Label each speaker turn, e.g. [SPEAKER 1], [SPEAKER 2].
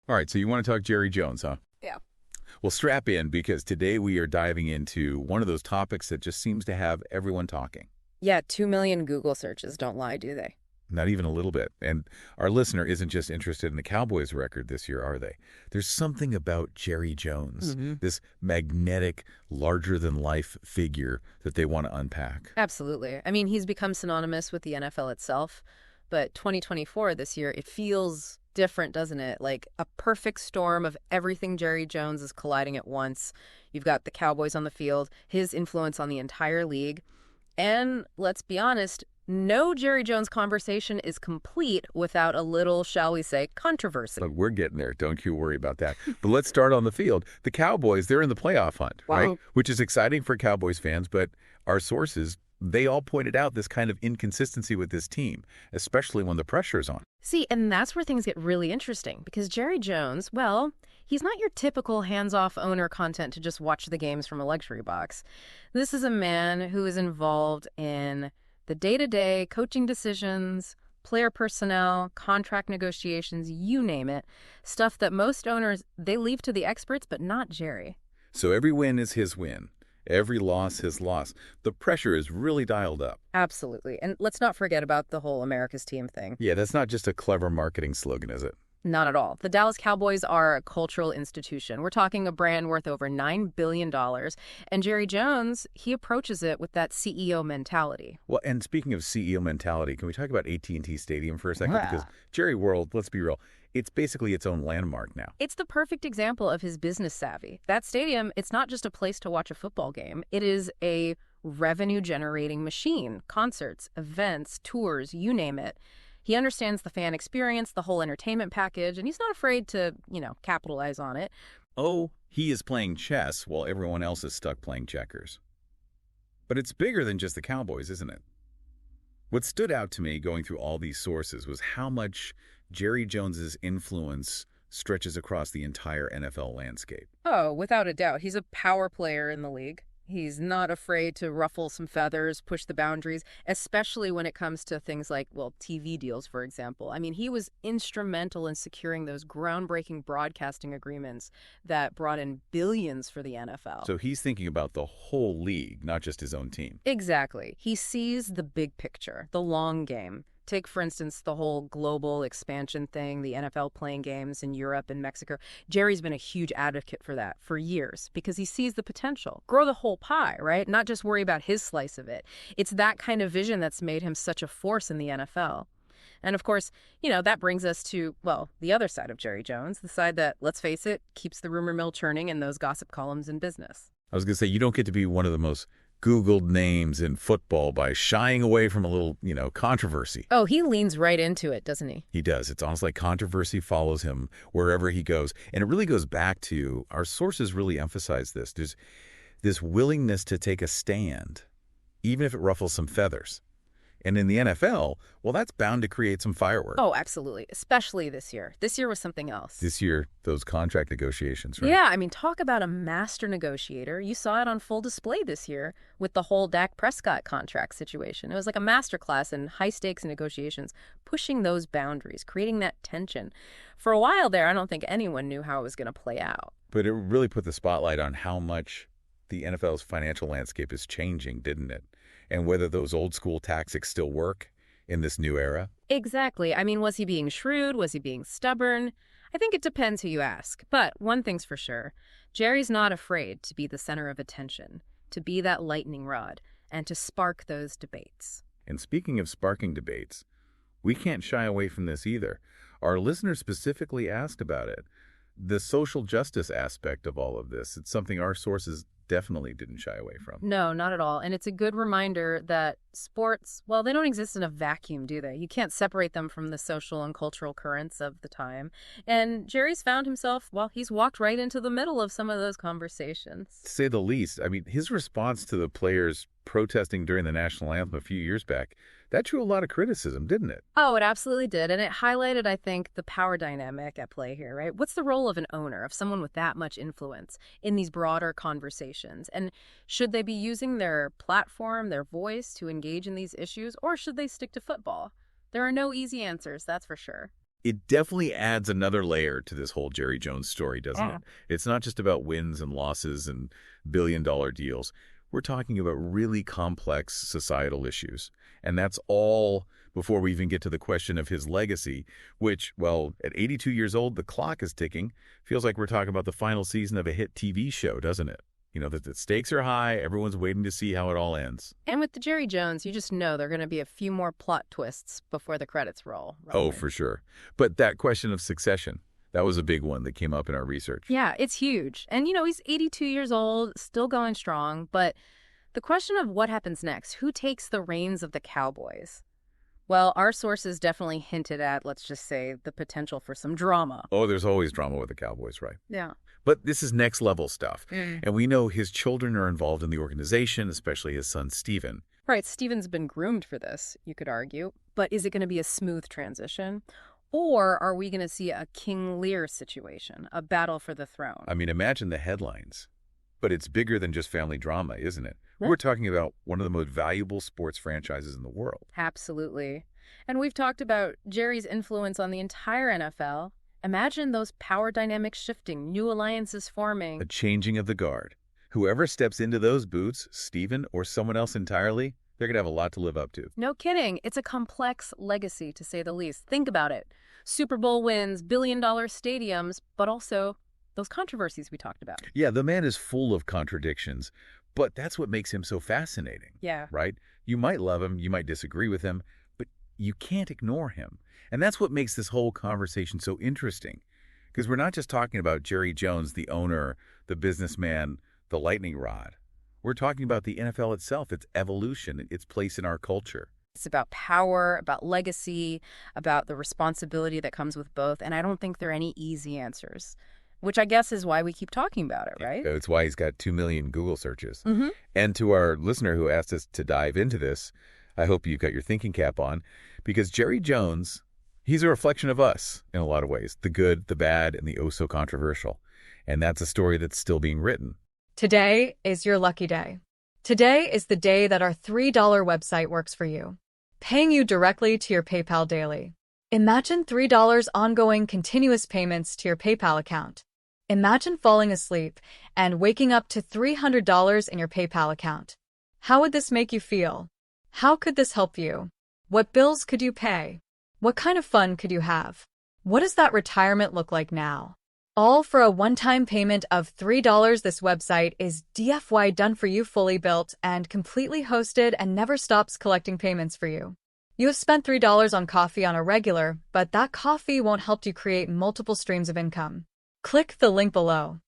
[SPEAKER 1] All right, so you want to talk Jerry Jones, huh?
[SPEAKER 2] Yeah.
[SPEAKER 1] Well, strap in because today we are diving into one of those topics that just seems to have everyone talking.
[SPEAKER 2] Yeah, 2 million Google searches don't lie, do they?
[SPEAKER 1] Not even a little bit. And our listener isn't just interested in the Cowboys record this year, are they? There's something about Jerry Jones, this magnetic, larger-than-life figure that they want to unpack.
[SPEAKER 2] Absolutely. I mean, he's become synonymous with the NFL itself, but 2024 this year, it feels different, doesn't it? Like a perfect storm of everything Jerry Jones is colliding at once. You've got the Cowboys on the field, his influence on the entire league, and let's be honest, no Jerry Jones conversation is complete without a little, shall we say, controversy.
[SPEAKER 1] Look, we're getting there. Don't you worry about that. But let's start on the field. The Cowboys, they're in the playoff hunt, right? Which is exciting for Cowboys fans, but our sources, they all pointed out this kind of inconsistency with this team, especially when the pressure's on.
[SPEAKER 2] See, and that's where things get really interesting because Jerry Jones, well, he's not your typical hands-off owner content to just watch the games from a luxury box. This is a man who is involved in the day-to-day coaching decisions, player personnel, contract negotiations, you name it, stuff that most owners, they leave to the experts, but not Jerry.
[SPEAKER 1] So every win is his win. Every loss his loss. The pressure is really dialed up.
[SPEAKER 2] Absolutely. And let's not forget about the whole America's team thing.
[SPEAKER 1] Yeah, that's not just a clever marketing slogan, is it?
[SPEAKER 2] Not at all. The Dallas Cowboys are a cultural institution. We're talking a brand worth over $9 billion. And Jerry Jones, he approaches it with that CEO mentality.
[SPEAKER 1] Well, and speaking of CEO mentality, can we talk about AT&T Stadium for a second? Because Jerry World, let's be real, it's basically its own landmark now.
[SPEAKER 2] It's the perfect example of his business savvy. That stadium, it's not just a place to watch a football game. It is a revenue-generating machine. Concerts, events, tours, you name it. He understands the fan experience, the whole entertainment package, and he's not afraid to, capitalize on it.
[SPEAKER 1] Oh, he is playing chess while everyone else is stuck playing checkers. But it's bigger than just the Cowboys, isn't it? What stood out to me going through all these sources was how much Jerry Jones's influence stretches across the entire NFL landscape.
[SPEAKER 2] Oh, without a doubt. He's a power player in the league. He's not afraid to ruffle some feathers, push the boundaries, especially when it comes to things like, TV deals, for example. I mean, he was instrumental in securing those groundbreaking broadcasting agreements that brought in billions for the NFL.
[SPEAKER 1] So he's thinking about the whole league, not just his own team.
[SPEAKER 2] Exactly. He sees the big picture, the long game. Take, for instance, the whole global expansion thing, the NFL playing games in Europe and Mexico. Jerry's been a huge advocate for that for years because he sees the potential. Grow the whole pie, right? Not just worry about his slice of it. It's that kind of vision that's made him such a force in the NFL. And of course, that brings us to, the other side of Jerry Jones, the side that, let's face it, keeps the rumor mill churning in those gossip columns in business.
[SPEAKER 1] I was going to say, you don't get to be one of the most Googled names in football by shying away from a little, controversy.
[SPEAKER 2] Oh, he leans right into it, doesn't he?
[SPEAKER 1] He does. It's almost like controversy follows him wherever he goes. And it really goes back to, our sources really emphasize this. There's this willingness to take a stand, even if it ruffles some feathers. And in the NFL, that's bound to create some fireworks.
[SPEAKER 2] Oh, absolutely. Especially this year. This year was something else.
[SPEAKER 1] This year, those contract negotiations, right?
[SPEAKER 2] Yeah, I mean, talk about a master negotiator. You saw it on full display this year with the whole Dak Prescott contract situation. It was like a masterclass in high-stakes negotiations, pushing those boundaries, creating that tension. For a while there, I don't think anyone knew how it was going to play out.
[SPEAKER 1] But it really put the spotlight on how much the NFL's financial landscape is changing, didn't it? And whether those old school tactics still work in this new era?
[SPEAKER 2] Exactly. I mean, was he being shrewd? Was he being stubborn? I think it depends who you ask. But one thing's for sure, Jerry's not afraid to be the center of attention, to be that lightning rod, and to spark those debates.
[SPEAKER 1] And speaking of sparking debates, we can't shy away from this either. Our listeners specifically asked about it. The social justice aspect of all of this, it's something our sources definitely didn't shy away from.
[SPEAKER 2] No, not at all. And it's a good reminder that sports, they don't exist in a vacuum, do they? You can't separate them from the social and cultural currents of the time. And Jerry's found himself, he's walked right into the middle of some of those conversations.
[SPEAKER 1] To say the least, I mean, his response to the players protesting during the national anthem a few years back, that drew a lot of criticism, didn't it?
[SPEAKER 2] Oh, it absolutely did. And it highlighted, I think, the power dynamic at play here, right? What's the role of an owner, of someone with that much influence in these broader conversations? And should they be using their platform, their voice to engage in these issues, or should they stick to football? There are no easy answers, that's for sure.
[SPEAKER 1] It definitely adds another layer to this whole Jerry Jones story, doesn't it? It's not just about wins and losses and billion-dollar deals. We're talking about really complex societal issues. And that's all before we even get to the question of his legacy, which, well, at 82 years old, the clock is ticking. Feels like we're talking about the final season of a hit TV show, doesn't it? You know, that the stakes are high, everyone's waiting to see how it all ends.
[SPEAKER 2] And with the Jerry Jones, you just know there are going to be a few more plot twists before the credits roll.
[SPEAKER 1] Oh, for sure. But that question of succession, that was a big one that came up in our research.
[SPEAKER 2] Yeah, it's huge. And, he's 82 years old, still going strong. But the question of what happens next, who takes the reins of the Cowboys? Well, our sources definitely hinted at, let's just say, the potential for some drama.
[SPEAKER 1] Oh, there's always drama with the Cowboys, right?
[SPEAKER 2] Yeah.
[SPEAKER 1] But this is next level stuff. And we know his children are involved in the organization, especially his son, Steven.
[SPEAKER 2] Right. Steven's been groomed for this, you could argue. But is it going to be a smooth transition? Or are we going to see a King Lear situation, a battle for the throne?
[SPEAKER 1] I mean, imagine the headlines. But it's bigger than just family drama, isn't it? We're talking about one of the most valuable sports franchises in the world.
[SPEAKER 2] Absolutely. And we've talked about Jerry's influence on the entire NFL. Imagine those power dynamics shifting, new alliances forming.
[SPEAKER 1] A changing of the guard. Whoever steps into those boots, Steven or someone else entirely, they're going to have a lot to live up to.
[SPEAKER 2] No kidding. It's a complex legacy, to say the least. Think about it. Super Bowl wins, billion-dollar stadiums, but also those controversies we talked about.
[SPEAKER 1] Yeah, the man is full of contradictions, but that's what makes him so fascinating.
[SPEAKER 2] Yeah.
[SPEAKER 1] Right? You might love him, you might disagree with him, but you can't ignore him. And that's what makes this whole conversation so interesting. Because we're not just talking about Jerry Jones, the owner, the businessman, the lightning rod. We're talking about the NFL itself, its evolution, its place in our culture.
[SPEAKER 2] It's about power, about legacy, about the responsibility that comes with both. And I don't think there are any easy answers, which I guess is why we keep talking about it, right?
[SPEAKER 1] It's why he's got 2 million Google searches. And to our listener who asked us to dive into this, I hope you've got your thinking cap on, because Jerry Jones, he's a reflection of us in a lot of ways, the good, the bad, and the oh-so-controversial. And that's a story that's still being written.
[SPEAKER 3] Today is your lucky day. Today is the day that our $3 website works for you, paying you directly to your PayPal daily. Imagine $3 ongoing continuous payments to your PayPal account. Imagine falling asleep and waking up to $300 in your PayPal account. How would this make you feel? How could this help you? What bills could you pay? What kind of fun could you have? What does that retirement look like now? All for a one-time payment of $3. This website is DFY done for you, fully built and completely hosted, and never stops collecting payments for you. You have spent $3 on coffee on a regular, but that coffee won't help you create multiple streams of income. Click the link below.